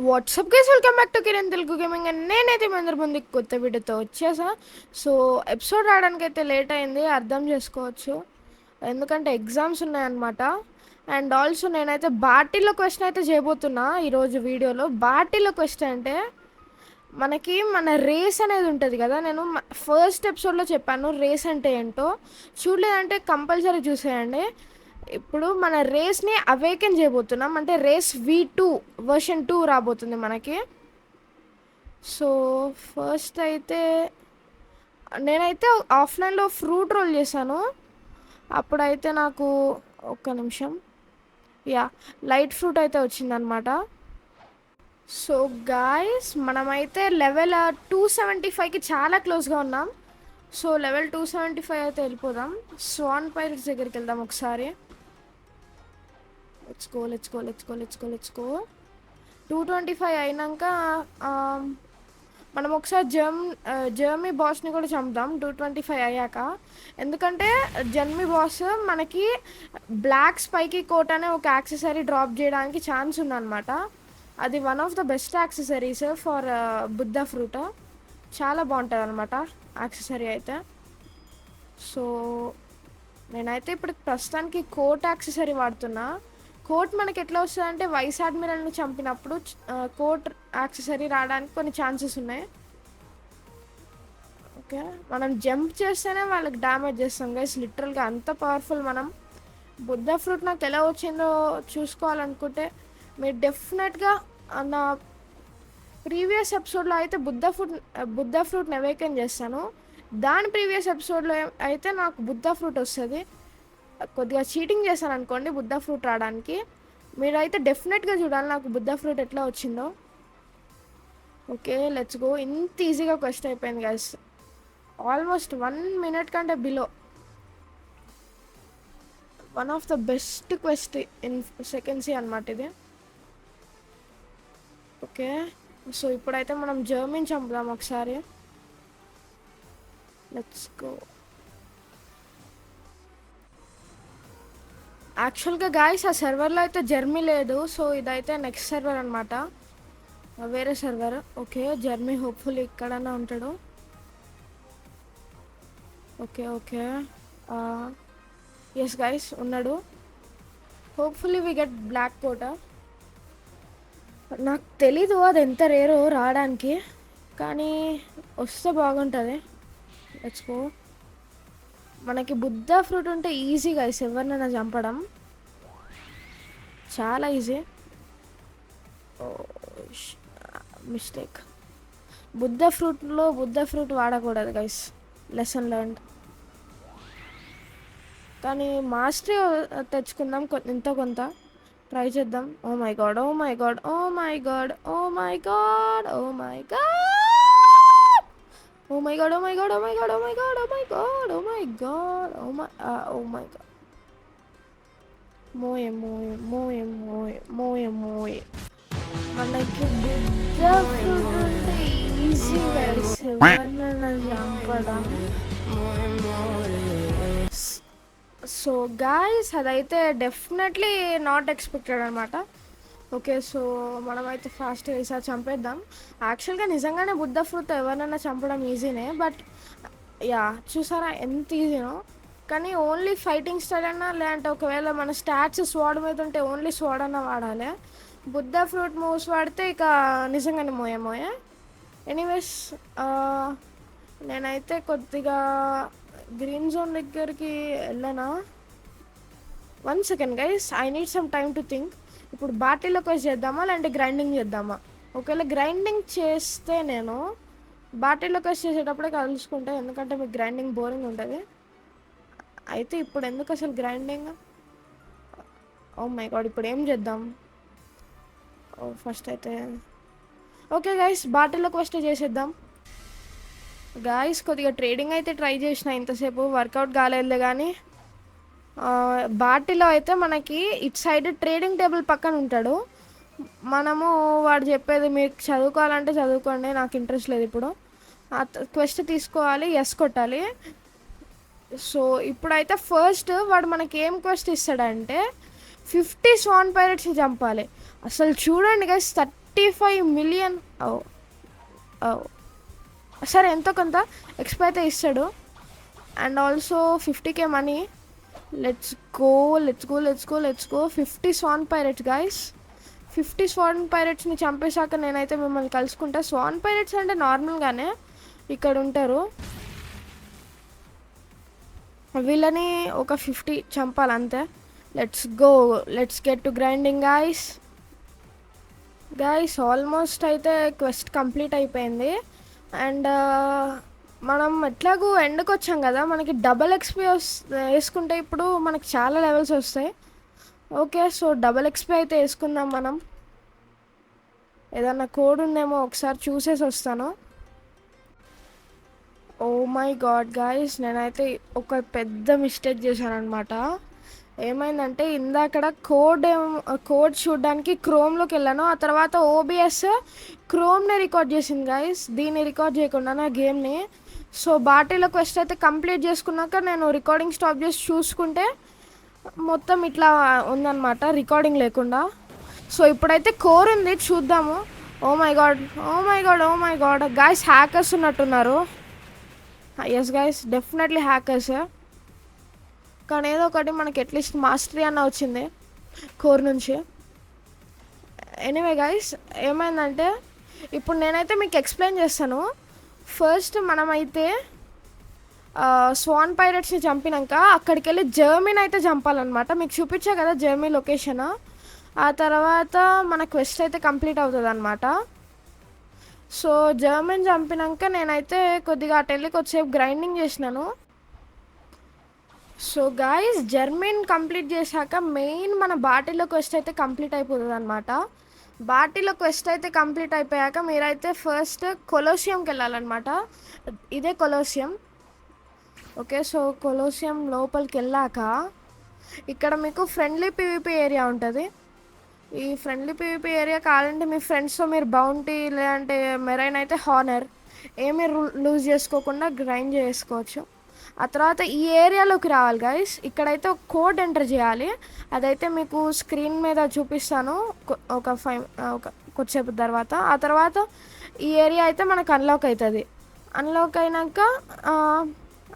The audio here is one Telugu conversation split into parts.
WhatsApp guys, welcome back to Kiran Telugu gaming. And నేనైతే మీ అందరి ముందుకి కొత్త వీడియోతో వచ్చేసా. సో ఎపిసోడ్ రావడానికి అయితే లేట్ అయింది, అర్థం చేసుకోవచ్చు, ఎందుకంటే ఎగ్జామ్స్ ఉన్నాయన్నమాట. అండ్ ఆల్సో నేనైతే బాటిల్లో క్వశ్చన్ అయితే చేయబోతున్నా ఈరోజు వీడియోలో. బాటిల్లో క్వశ్చన్ అంటే మనకి మన రేస్ అనేది ఉంటుంది కదా. నేను ఫస్ట్ ఎపిసోడ్లో చెప్పాను రేస్ అంటే ఏంటో. చూడలేదంటే కంపల్సరీ చూసేయండి. ఇప్పుడు మన రేస్ని అవేకెన్ చేయబోతున్నాం, అంటే రేస్ V2 వర్షన్ 2 రాబోతుంది మనకి. సో ఫస్ట్ అయితే నేనైతే ఆఫ్లైన్లో ఫ్రూట్ రోల్ చేశాను. అప్పుడైతే నాకు ఒక్క నిమిషం, లైట్ ఫ్రూట్ అయితే వచ్చిందనమాట. సో గాయస్, మనమైతే లెవెల్ 275కి చాలా క్లోజ్గా ఉన్నాం. సో లెవెల్ 275 అయితే వెళ్ళిపోదాం. స్వాన్ పైరట్స్ దగ్గరికి వెళ్దాం ఒకసారి. లెట్స్ గో 225 అయినాక మనం ఒకసారి జర్మీ బాస్ని కూడా చంపుదాం 225 అయ్యాక. ఎందుకంటే జర్మీ బాస్ మనకి బ్లాక్ స్పైకీ కోట్ అనే ఒక యాక్సెసరీ డ్రాప్ చేయడానికి ఛాన్స్ ఉందన్నమాట. అది one of the best accessories for Buddha fruit. చాలా బాగుంటుంది అనమాట యాక్సెసరీ అయితే. సో నేనైతే ఇప్పుడు ప్రస్తుతానికి కోట్ యాక్సెసరీ వాడుతున్నా. కోట్ మనకి ఎట్లా వస్తుంది అంటే వైస్ అడ్మిరల్ని చంపినప్పుడు కోట్ యాక్సెసరీ రావడానికి కొన్ని ఛాన్సెస్ ఉన్నాయి. ఓకే, మనం జంప్ చేస్తేనే వాళ్ళకి డ్యామేజ్ చేస్తాం గైస్, లిటరల్గా అంత పవర్ఫుల్ మనం. బుద్ధ ఫ్రూట్ నాకు ఎలా వచ్చిందో చూసుకోవాలనుకుంటే మీరు డెఫినెట్గా నా ప్రీవియస్ ఎపిసోడ్లో అయితే బుద్ధ ఫ్రూట్ని అవేకెన్ చేస్తాను. దాని ప్రీవియస్ ఎపిసోడ్లో అయితే నాకు బుద్ధ ఫ్రూట్ వస్తుంది. కొద్దిగా చీటింగ్ చేశాను అనుకోండి బుద్ధ ఫ్రూట్ రావడానికి. మీరైతే డెఫినెట్గా చూడాలి నాకు బుద్ధ ఫ్రూట్ ఎట్లా వచ్చిందో. Okay let's go. ఇంత ఈజీగా క్వశ్చన్ అయిపోయింది గైస్, ఆల్మోస్ట్ 1 minute కంటే below. One of the best quest in సెకండ్సీ అనమాట ఇది. ఓకే, సో ఇప్పుడైతే మనం జర్మీని చంపుదాం ఒకసారి. Let's go. యాక్చువల్గా గాయస్ ఆ సర్వర్లో అయితే జర్మీ లేదు. సో ఇదైతే నెక్స్ట్ సర్వర్ అనమాట, వేరే సర్వర్. ఓకే, జర్మీ హోప్ఫుల్లీ ఇక్కడన్నా ఉంటాడు. ఓకే ఎస్ గైస్ ఉన్నాడు. హోప్ఫుల్లీ వి గెట్ బ్లాక్ కోట. నాకు తెలీదు అది ఎంత రేరో రావడానికి, కానీ వస్తే బాగుంటుంది. Let's go. మనకి బుద్ధ ఫ్రూట్ ఉంటే ఈజీ గైస్ ఎవరినైనా చంపడం, చాలా ఈజీ. మిస్టేక్. బుద్ధ ఫ్రూట్ వాడకూడదు గైస్, లెసన్ లెర్న్డ్. కానీ మాస్టరీ తెచ్చుకుందాం, ఎంతో కొంత ట్రై చేద్దాం. Oh my God oh my God oh my God oh my God oh my God oh my God oh my God oh my God oh my God oh my God oh my God oh my god. మోయే మోయే మోయే మోయే మోయే మోయే. మనకి బుద్ధ ఫ్రూట్ ఉంటే ఈజీ గైస్ ఎవరినైనా చంపడం. సో గాయస్ అదైతే డెఫినెట్లీ నాట్ ఎక్స్పెక్టెడ్ అనమాట. ఓకే, సో మనమైతే ఫాస్ట్గా ఈసారి చంపేద్దాం. యాక్చువల్గా నిజంగానే బుద్ధ ఫ్రూట్ ఎవరినైనా చంపడం ఈజీనే, బట్ చూసారా ఎంత ఈజీనో. కానీ ఓన్లీ ఫైటింగ్ స్టైల్ అన్నా, లేదంటే ఒకవేళ మన స్టాట్స్ స్వాడ్ మీద ఉంటే ఓన్లీ స్వాడ్ అన్నా వాడాలి. బుద్ధ ఫ్రూట్ మూవ్స్ వాడితే ఇక నిజంగానే మోయే. ఎనీవేస్ నేనైతే కొద్దిగా గ్రీన్ జోన్ దగ్గరికి వెళ్ళనా. 1 second guys, I need some time to think. ఇప్పుడు బాటిల్లో క్వెస్ట్ చేద్దామా లేదంటే గ్రైండింగ్ చేద్దామా? ఒకవేళ గ్రైండింగ్ చేస్తే నేను బాటిల్లో క్వెస్ట్ చేసేటప్పుడే కలుసుకుంటా, ఎందుకంటే మీకు గ్రైండింగ్ బోరింగ్ ఉంటుంది. అయితే ఇప్పుడు ఎందుకు అసలు గ్రైండింగ్? ఓ మై గాడ్, ఇప్పుడు ఏం చేద్దాం? ఫస్ట్ అయితే ఓకే గైస్, బాటిల్లో క్వెస్ట్ చేసేద్దాం. గాయస్ కొద్దిగా ట్రేడింగ్ అయితే ట్రై చేసిన, ఇంతసేపు వర్కౌట్ కాలేదులే. కానీ బాటిలో అయితే మనకి ఇటు సైడ్ ట్రేడింగ్ టేబుల్ పక్కన ఉంటాడు. మనము వాడు చెప్పేది మీరు చదువుకోవాలంటే చదువుకోండి, నాకు ఇంట్రెస్ట్ లేదు ఇప్పుడు. క్వెస్ట్ తీసుకోవాలి, ఎస్ కొట్టాలి. సో ఇప్పుడైతే ఫస్ట్ వాడు మనకి ఏం క్వెస్ట్ ఇస్తాడంటే 50 స్వాన్ పైరట్స్ని చంపాలి. అసలు చూడండి గైస్, 55 మిలియన్. సరే ఎంతో కొంత ఎక్స్పీ అయితే ఇస్తాడు. And also 50K money. Let's go 50 swan pirates guys. 50 swan పైరెట్స్ని చంపేశాక నేనైతే మిమ్మల్ని కలుసుకుంటా. స్వాన్ పైరెట్స్ అంటే నార్మల్గానే ఇక్కడ ఉంటారు. వీళ్ళని ఒక 50 చంపాలి అంతే. Let's go, let's get to grinding guys. Almost అయితే క్వెస్ట్ కంప్లీట్ అయిపోయింది. అండ్ మనం ఎట్లాగూ ఎండ్కి వచ్చాం కదా, మనకి డబల్ ఎక్స్పీ వేసుకుంటే ఇప్పుడు మనకి చాలా లెవెల్స్ వస్తాయి. ఓకే, సో డబల్ ఎక్స్పీ అయితే వేసుకుందాం మనం. ఏదన్నా కోడ్ ఉందేమో ఒకసారి చూసేసి వస్తాను. ఓ మై గాడ్ గైస్, నేనైతే ఒక పెద్ద మిస్టేక్ చేశాను అనమాట. ఏమైందంటే ఇందాకడ కోడ్ చూడడానికి క్రోమ్లోకి వెళ్ళాను. ఆ తర్వాత ఓబిఎస్ క్రోమ్ని రికార్డ్ చేసింది గైస్, దీన్ని రికార్డ్ చేయకుండా నా గేమ్ని. సో బాటిలో క్వెస్ట్ అయితే కంప్లీట్ చేసుకున్నాక నేను రికార్డింగ్ స్టాప్ చేసి చూసుకుంటే మొత్తం ఇట్లా ఉందన్నమాట, రికార్డింగ్ లేకుండా. సో ఇప్పుడైతే కోర్ ఉంది, చూద్దాము. Oh my god guys, hackers ఉన్నట్టున్నారు. Yes guys, definitely hackers. కానీ ఏదో ఒకటి మనకి అట్లీస్ట్ మాస్టరీ అన్న వచ్చింది కోర్ నుంచి. ఎనీవే గైస్, ఏమైందంటే ఇప్పుడు నేనైతే మీకు ఎక్స్ప్లెయిన్ చేస్తాను. ఫస్ట్ మనమైతే స్వాన్ పైరెట్స్ని చంపినాక అక్కడికి వెళ్ళి జర్మీని అయితే చంపాలన్నమాట. మీకు చూపించా కదా జర్మీ లొకేషన్. ఆ తర్వాత మన క్వెస్ట్ అయితే కంప్లీట్ అవుతుంది అనమాట. సో జర్మీని చంపినాక నేనైతే కొద్దిగా అటు వెళ్ళి కొద్దిసేపు గ్రైండింగ్ చేసినాను. సో గాయస్, జర్మీన్ కంప్లీట్ చేశాక మెయిన్ మన బాటిల్లో క్వెస్ట్ అయితే కంప్లీట్ అయిపోతుంది అనమాట. బాటిల్లో క్వెస్ట్ అయితే కంప్లీట్ అయిపోయాక మీరైతే ఫస్ట్ కొలోసియంకి వెళ్ళాలన్నమాట. ఇదే కొలోసియం. ఓకే, సో కొలోసియం లోపలికి వెళ్ళాక ఇక్కడ మీకు ఫ్రెండ్లీ పీవీపీ ఏరియా ఉంటుంది. ఈ ఫ్రెండ్లీ పీవీపీ ఏరియా కావాలంటే మీ ఫ్రెండ్స్తో మీరు బౌంటీ లేదంటే మెరైన్ అయితే హానర్ ఏమీ లూజ్ చేసుకోకుండా గ్రైండ్ చేసుకోవచ్చు. ఆ తర్వాత ఈ ఏరియాలోకి రావాలి గైస్. ఇక్కడైతే ఒక కోడ్ ఎంటర్ చేయాలి. అదైతే మీకు స్క్రీన్ మీద చూపిస్తాను కొద్దిసేపు తర్వాత. ఆ తర్వాత ఈ ఏరియా అయితే మనకు అన్లాక్ అవుతుంది.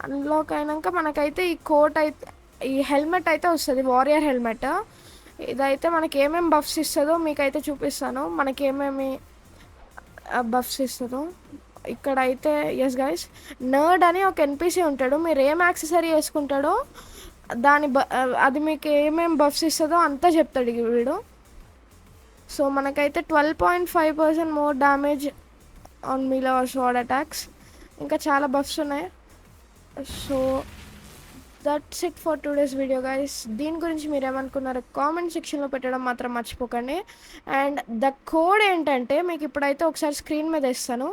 అన్లాక్ అయినాక మనకైతే ఈ కోట్ అయితే, ఈ హెల్మెట్ అయితే వస్తుంది, వారియర్ హెల్మెట్. ఇదైతే మనకి ఏమేమి బఫ్స్ ఇస్తుందో మీకైతే చూపిస్తాను, మనకి ఏమేమి బఫ్స్ ఇస్తుందో. ఇక్కడైతే ఎస్ గైస్, నర్డ్ అని ఒక ఎన్పిసి ఉంటాడు. మీరు ఏం యాక్సెసరీ వేసుకుంటాడో అది మీకు ఏమేమి బఫ్స్ ఇస్తుందో అంతా చెప్తాడు వీడు. సో మనకైతే 12.5% మోర్ డ్యామేజ్ ఆన్ మీలో స్వాడ్ అటాక్స్, ఇంకా చాలా బఫ్స్ ఉన్నాయి. So that's it for today's video guys. దీని గురించి మీరు ఏమనుకున్నారో కామెంట్ సెక్షన్లో పెట్టడం మాత్రం మర్చిపోకండి. అండ్ ద కోడ్ ఏంటంటే మీకు ఇప్పుడైతే ఒకసారి స్క్రీన్ మీద ఇస్తాను.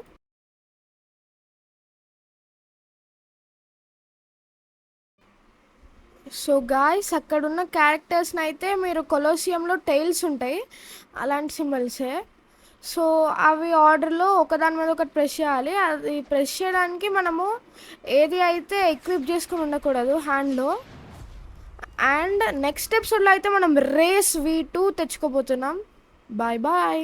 సో గాయ్స్, అక్కడున్న క్యారెక్టర్స్ని అయితే మీరు కొలోసియంలో టైల్స్ ఉంటాయి, అలాంటి సింబల్సే. సో అవి ఆర్డర్లో ఒకదాని మీద ఒకటి ప్రెస్ చేయాలి. అది ప్రెస్ చేయడానికి మనము ఏది అయితే ఎక్విప్ చేసుకుని ఉండకూడదు హ్యాండ్లో. అండ్ నెక్స్ట్ ఎపిసోడ్లో అయితే మనం రేస్ V2 తెచ్చుకోబోతున్నాం. Bye bye.